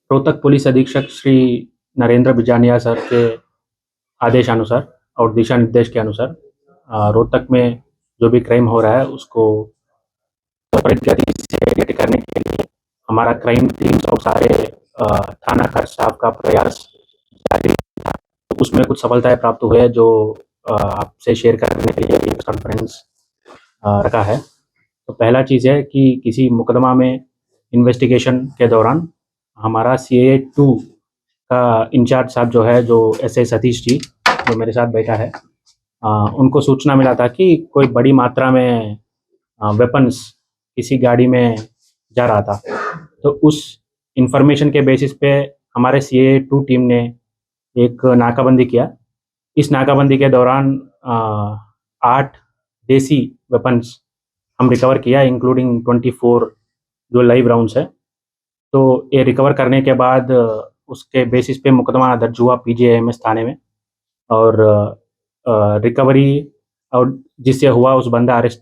Rohtak police अधीक्षक Shri Narendra Bijaniya sir के आदेशानुसार और दिशा निर्देश के अनुसार रोहतक में जो भी क्राइम हो रहा है उसको त्वरित गति से डिटेक्ट करने के लिए हमारा क्राइम टीम और सारे थाना का स्टाफ का प्रयास जारी था। तो उसमें कुछ सफलताएं प्राप्त हुई है जो आपसे शेयर करने के लिए एक कॉन्फ्रेंस रखा है। तो पहला चीज़ है कि किसी मुकदमा में इन्वेस्टिगेशन के दौरान हमारा CA2 का इंचार्ज साहब जो है, जो SI सतीश जी जो मेरे साथ बैठा है, उनको सूचना मिला था कि कोई बड़ी मात्रा में वेपन्स किसी गाड़ी में जा रहा था। तो उस इंफॉर्मेशन के बेसिस पे हमारे CA2 टीम ने एक नाकाबंदी किया। इस नाकाबंदी के दौरान 8 देसी वेपन्स हम रिकवर किया, इंक्लूडिंग 24 जो लाइव राउंड्स है। तो ये रिकवर करने के बाद उसके बेसिस पे मुकदमा दर्ज हुआ PGIMS थाने में, और रिकवरी और जिससे हुआ उस बंदा अरेस्ट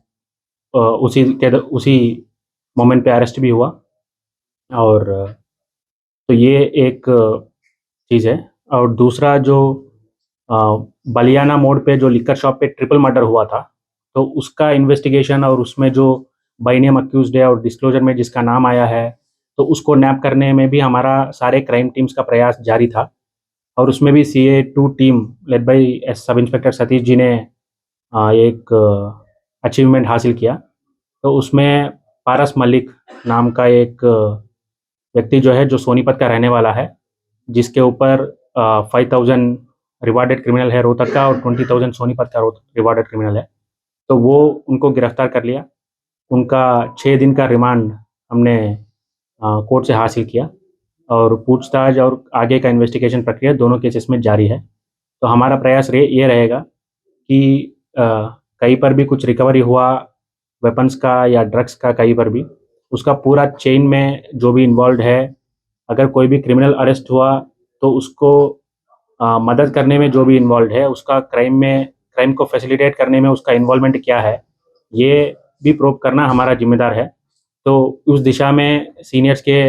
उसी मोमेंट पे अरेस्ट भी हुआ। और तो ये एक चीज़ है। और दूसरा जो बलियाना मोड़ पे जो लिकर शॉप पे ट्रिपल मर्डर हुआ था, तो उसका इन्वेस्टिगेशन और उसमें जो बाई नेम अक्यूज्ड है और डिस्क्लोजर में जिसका नाम आया है, तो उसको नैप करने में भी हमारा सारे क्राइम टीम्स का प्रयास जारी था। और उसमें भी CA2 team led by sub inspector Satish ji ने एक अचीवमेंट हासिल किया। तो उसमें पारस मलिक नाम का एक व्यक्ति जो है, जो सोनीपत का रहने वाला है, जिसके ऊपर 5,000 रिवार्डेड क्रिमिनल है रोहतक का और 20,000 सोनीपत का रिवार्डेड क्रिमिनल है। तो वो उनको गिरफ्तार कर लिया। उनका 6 दिन का रिमांड हमने कोर्ट से हासिल किया, और पूछताछ और आगे का इन्वेस्टिगेशन प्रक्रिया दोनों केसेस में जारी है। तो हमारा प्रयास ये रहेगा कि कहीं पर भी कुछ रिकवरी हुआ वेपन्स का या ड्रग्स का, कहीं पर भी उसका पूरा चेन में जो भी इन्वॉल्व है, अगर कोई भी क्रिमिनल अरेस्ट हुआ तो उसको मदद करने में जो भी इन्वॉल्व है, उसका क्राइम को फैसिलिटेट करने में उसका इन्वॉल्वमेंट क्या है, ये भी प्रूव करना हमारा जिम्मेदार है। तो उस दिशा में सीनियर्स के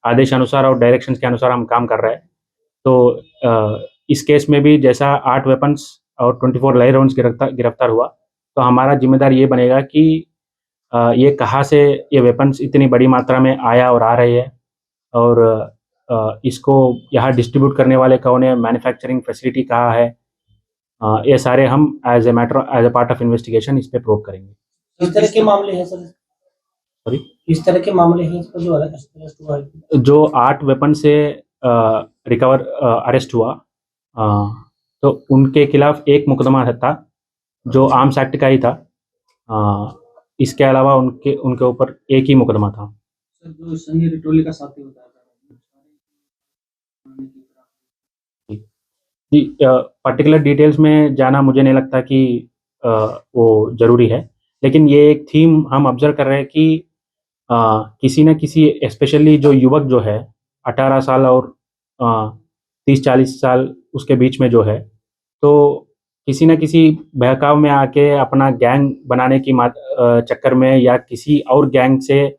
आदेशानुसार और डायरेक्शंस के अनुसार हम काम कर रहे हैं। तो इस केस में भी जैसा 8 वेपन्स और 24 लाइव राउंड्स गिरफ्तार हुआ, तो हमारा जिम्मेदार ये बनेगा कि ये कहाँ से ये वेपन्स इतनी बड़ी मात्रा में आया और आ रही है, और इसको यहाँ डिस्ट्रीब्यूट करने वाले कौन है, मैन्युफैक्चरिंग फैसिलिटी कहाँ है, ये सारे हम as a part of investigation इस पे प्रूव करेंगे। किस तरह के मामले हैं सर? सॉरी, किस तरह के मामले हैं इस पर जो अरेस्ट हुआ है? जो 8 वेपन से अरेस्ट हुआ, तो उनके खिलाफ एक मुकदमा था जो आर्म्स एक्ट का ही था। इसके अलावा उनके ऊपर एक ही मुकदमा था। सर, जो संजय रिटोली का साथी होता है जी, पर्टिकुलर डिटेल्स में जाना मुझे नहीं लगता कि वो ज़रूरी है, लेकिन ये एक थीम हम ऑब्जर्व कर रहे हैं कि किसी न किसी, स्पेशली जो युवक जो है 18 साल और 30-40 साल उसके बीच में जो है, तो किसी न किसी बहकाव में आके अपना गैंग बनाने की चक्कर में, या किसी और गैंग से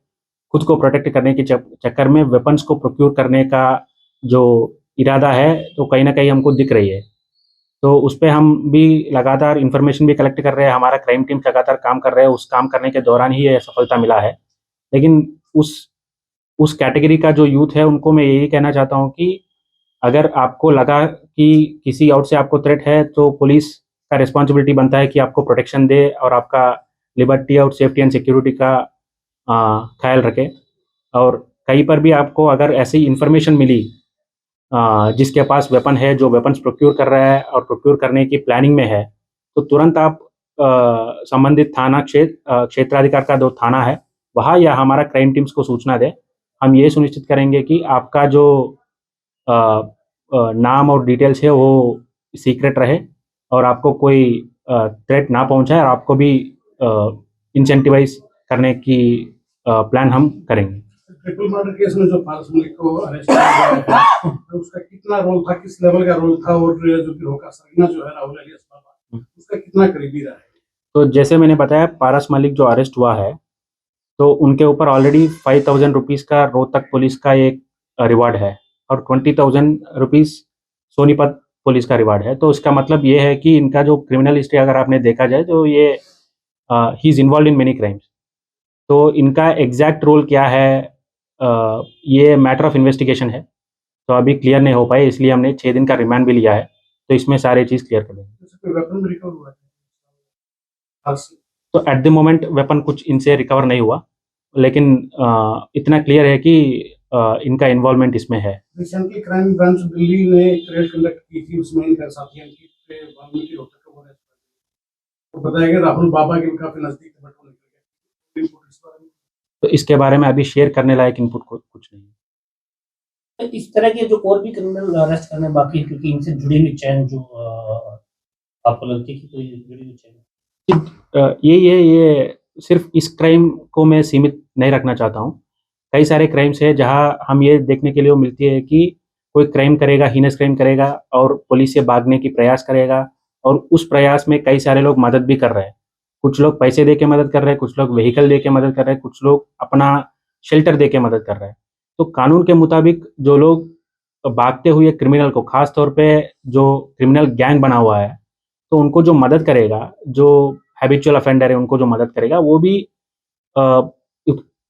खुद को प्रोटेक्ट करने के चक्कर में वेपन्स को प्रोक्योर करने का जो इरादा है, तो कहीं न कहीं हमको दिख रही है। तो उस पे हम भी लगातार इन्फॉर्मेशन भी कलेक्ट कर रहे हैं, हमारा क्राइम टीम लगातार काम कर रहे हैं, उस काम करने के दौरान ही ये सफलता मिला है। लेकिन उस कैटेगरी का जो यूथ है, उनको मैं यही कहना चाहता हूँ कि अगर आपको लगा कि किसी और से आपको थ्रेट है, तो पुलिस का रिस्पॉन्सिबिलिटी बनता है कि आपको प्रोटेक्शन दे और आपका लिबर्टी और सेफ्टी एंड सिक्योरिटी का ख्याल रखे। और कहीं पर भी आपको अगर ऐसी इन्फॉर्मेशन मिली जिसके पास वेपन है, जो वेपन्स प्रोक्योर कर रहा है और प्रोक्योर करने की प्लानिंग में है, तो तुरंत आप संबंधित क्षेत्राधिकार का जो थाना है वहाँ, या हमारा क्राइम टीम्स को सूचना दें। हम ये सुनिश्चित करेंगे कि आपका जो नाम और डिटेल्स है वो सीक्रेट रहे, और आपको कोई थ्रेट ना पहुंचाए, और आपको भी इंसेंटिवाइज करने की प्लान हम करेंगे। ट्रिपल मर्डर केस में जो पारस मलिक को अरेस्ट किया गया है, तो उसका कितना रोल था, किस लेवल का रोल था, और जो गिरोह का सरगना जो है राहुल अलियास बाबा, उसका कितना करीबी रहा है? तो जैसे मैंने बताया, पारस मलिक जो अरेस्ट हुआ है, तो उनके ऊपर ऑलरेडी 5,000 रुपीज़ का रोहतक पुलिस का एक रिवार्ड है और 20,000 रुपीज़ सोनीपत पुलिस का रिवार्ड है। तो इसका मतलब ये है कि इनका जो क्रिमिनल हिस्ट्री अगर आपने देखा जाए तो ये he is involve in many crimes. तो इनका एग्जैक्ट रोल क्या है, ये मैटर ऑफ इन्वेस्टिगेशन है, तो अभी क्लियर नहीं हो पाए, इसलिए हमने 6 दिन का रिमांड भी लिया है, तो इसमें सारी चीज़ क्लियर कर देंगे। जैसे कोई वेपन भी रिकवर हुआ है हाथ से? तो एट द मोमेंट वेपन कुछ इनसे रिकवर नहीं हुआ, लेकिन इतना क्लियर है कि इनका इन्वॉल्वमेंट इसमें है। रिसेंटली क्राइम ब्रांच दिल्ली ने एक रेड कंडक्ट की थी, उसमें इनका साथी अंकित पे वाल्मीकि रोहतक का वो arrest हुआ था। तो बताया गया राहुल बाबा के काफी नजदीक थे, बट वो निकल गए। रिपोर्ट इस बारे में? तो इसके बारे में अभी शेयर करने लायक इनपुट कुछ नहीं है। इस तरह के जो और भी क्रिमिनल अरेस्ट करने बाकी है, क्योंकि इनसे जुड़ी हुई चैन जो आपको लगती है कि कोई जुड़ी हुई चैन? ये सिर्फ इस क्राइम को मैं सीमित नहीं रखना चाहता हूँ। कई सारे क्राइम्स हैं जहाँ हम ये देखने के लिए मिलती है कि कोई क्राइम करेगा, हीनस क्राइम करेगा और पुलिस से भागने की प्रयास करेगा, और उस प्रयास में कई सारे लोग मदद भी कर रहे हैं। कुछ लोग पैसे दे के मदद कर रहे हैं, कुछ लोग व्हीकल दे के मदद कर रहे हैं, कुछ लोग अपना शेल्टर दे के मदद कर रहे हैं। तो कानून के मुताबिक जो लोग भागते हुए क्रिमिनल को, खास तौर पे जो क्रिमिनल गैंग बना हुआ है, तो उनको जो मदद करेगा, जो हैबिचुअल ऑफेंडर है उनको जो मदद करेगा,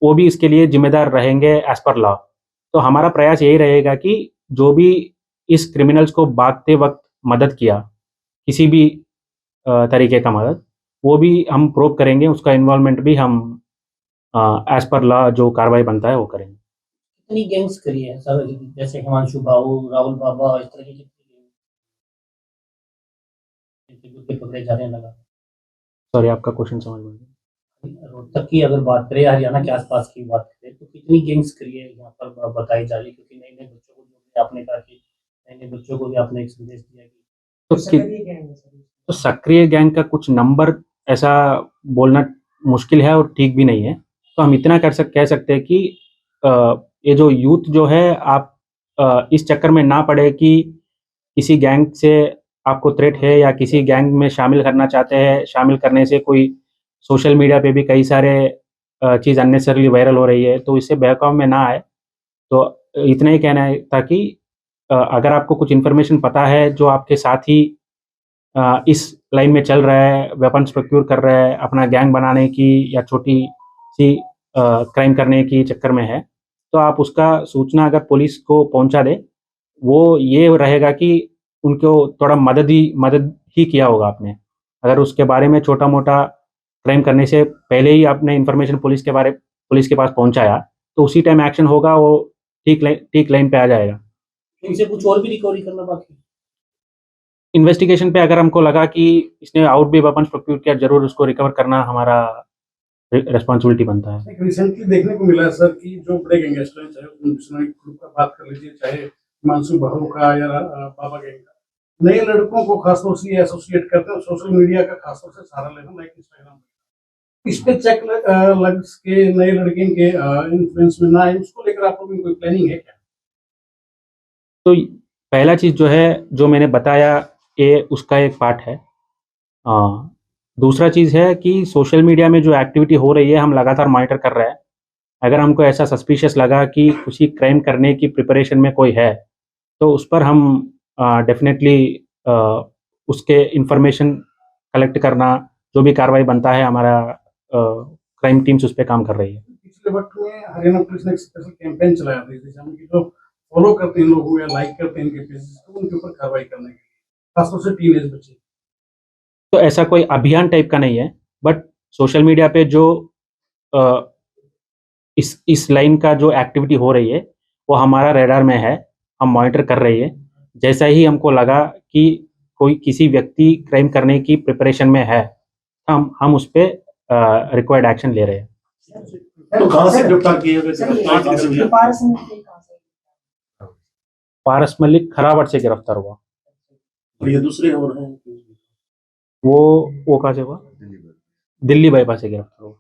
वो भी इसके लिए जिम्मेदार रहेंगे एज पर लॉ। तो हमारा प्रयास यही रहेगा कि जो भी इस क्रिमिनल्स को भागते वक्त मदद किया, किसी भी तरीके का मदद, वो भी हम प्रूव करेंगे, उसका इन्वॉल्वमेंट भी हम एज पर लॉ जो कार्रवाई बनता है वो करेंगे। कितनी गैंग्स करी है सर, जैसे हिमांशु बाबू, राहुल बाबा, इस तरह की कितने पकड़े जा रहे हैं लगा? सॉरी, आपका क्वेश्चन समझ में नहीं। रोहतक की अगर बात करें, हरियाणा के आसपास की बात करें, तो कितनी गैंग्स करी है यहाँ पर बताई जा रही है? क्योंकि नए नए बच्चों को जो आपने कहा कि नए नए बच्चों को भी आपने एक संदेश दिया कि तो सक्रिय गैंग का कुछ नंबर ऐसा बोलना मुश्किल है और ठीक भी नहीं है। तो हम इतना कह सकते हैं कि ये जो यूथ जो है, आप इस चक्कर में ना पड़े कि किसी गैंग से आपको थ्रेट है या किसी गैंग में शामिल करना चाहते हैं। शामिल करने से कोई सोशल मीडिया पे भी कई सारे चीज़ अननेसेसरली वायरल हो रही है, तो इससे बहकाव में ना आए। तो इतना ही कहना है था कि अगर आपको कुछ इन्फॉर्मेशन पता है जो आपके साथी इस लाइन में चल रहा है, वेपन्स प्रोक्योर कर रहा है अपना गैंग बनाने की या छोटी सी क्राइम करने की चक्कर में है, तो आप उसका सूचना अगर पुलिस को पहुंचा दे, वो ये रहेगा कि उनको थोड़ा मदद ही किया होगा आपने। अगर उसके बारे में छोटा-मोटा क्राइम करने से पहले ही आपने इन्फॉर्मेशन पुलिस के पास पहुँचाया, तो उसी टाइम एक्शन होगा, वो ठीक लाइन पे आ जाएगा। इनसे कुछ और भी रिकवरी करना बाकी है? इन्वेस्टिगेशन पे अगर हमको लगा कि इसने और भी वेपन्स प्रोक्योर किया, ज़रूर उसको रिकवर करना हमारा रिस्पॉन्सिबिलिटी बनता है। एक रिसेंटली देखने को मिला है सर कि जो बड़े गैंगस्टर हैं, चाहे बिश्नोई ग्रुप का बात कर लीजिए, चाहे हिमांशु बाबू का या बाबा गैंग का, नए लड़कों को खासतौर से एसोसिएट करते हैं, सोशल मीडिया का खासतौर से सहारा लेना, लाइक इंस्टाग्राम। इस पे चेक लग के नए लड़के के इन्फ्लुएंस में ना आए, उसको लेकर आप लोगों की कोई प्लानिंग है क्या? तो पहला चीज़ जो है, जो मैंने बताया, ये उसका एक पार्ट है। दूसरा चीज़ है कि सोशल मीडिया में जो एक्टिविटी हो रही है, हम लगातार मॉनिटर कर रहे हैं। अगर हमको ऐसा सस्पिशियस लगा कि किसी क्राइम करने की प्रिपरेशन में कोई है, तो उस पर हम डेफ़िनेटली उसके इन्फॉर्मेशन कलेक्ट करना, जो भी कार्रवाई बनता है, हमारा क्राइम टीम्स उस पे काम कर रही है। पिछले वक्त में हरियाणा पुलिस ने एक स्पेशल कैंपेन चलाया था इस दिशा में कि जो फॉलो करते हैं लोगों या लाइक करते हैं इनके पेजेस को, उनके ऊपर कार्रवाई करने के लिए, खासतौर से टीनेज बच्चे। तो ऐसा कोई अभियान टाइप का नहीं है, बट सोशल मीडिया पे जो इस लाइन का जो एक्टिविटी हो रही है, वो हमारा रडार में है, हम मॉनिटर कर रही है। जैसा ही हमको लगा कि कोई किसी व्यक्ति क्राइम करने की प्रिपरेशन में है, हम उस पे रिक्वायर्ड एक्शन ले रहे हैं। तो कहाँ से गिरफ्तार किए गए? पारस मलिक खरावट से गिरफ्तार हुआ। और ये दूसरे हो रहे हैं? वो कहाँ से हुआ? दिल्ली बाईपास से गिरफ्तार हुआ।